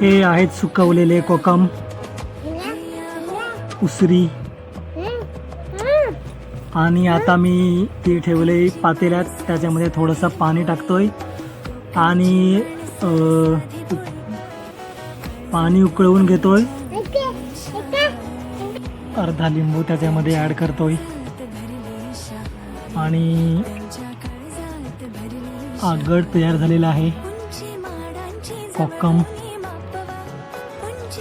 हे आहेत सुकवलेले कोकम, उसरी. आणि आता मी ते ठेवले पातेल्यात, त्याच्यामध्ये थोडंसं पाणी टाकतोय आणि पाणी उकळवून घेतोय. अर्धा लिंबू त्याच्यामध्ये ॲड करतोय आणि आगळ तयार झालेला आहे कोकम.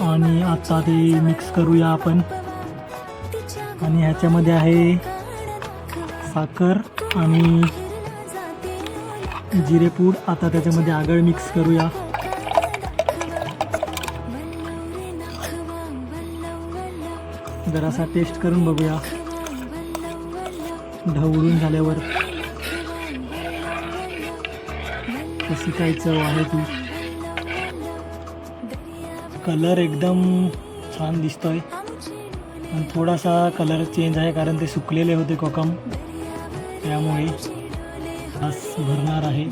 आणि आता ते मिक्स करूया आपण. आणि ह्याच्यामध्ये आहे साखर आणि जिरेपूड. आता त्याच्यामध्ये आगळ मिक्स करूया. जरासा टेस्ट करून बघूया ढवळून झाल्यावर कशी काय चव आहे ती. कलर एकदम छान दिसतोय आणि थोडासा कलर चेंज आहे कारण ते सुकलेले होते कोकम, त्यामुळे रस भरणार आहे.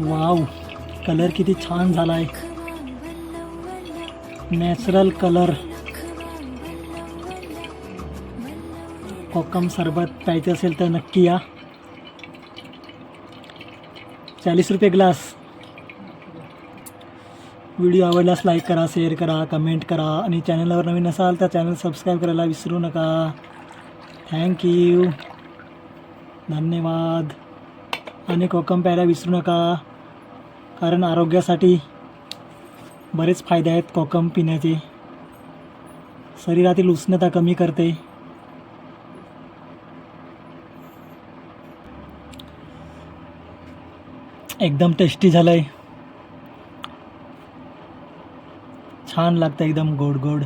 वाव, कलर किती छान झालाय, नॅचरल कलर. कोकम सरबत प्यायचं असेल तर नक्की या. 40 रुपये ग्लास. व्हिडिओ आवडल्यास लाईक करा, शेअर करा, कमेंट करा आणि चॅनलवर नवीन असाल तर चॅनल सबस्क्राईब करायला विसरू नका. थँक्यू, धन्यवाद. आणि कोकम प्यायला विसरू नका कारण आरोग्यासाठी बरेच फायदे आहेत कोकम पिण्याचे. शरीरातील उष्णता कमी करते. एकदम टेस्टी झालंय, छान लागतं, एकदम गोड गोड.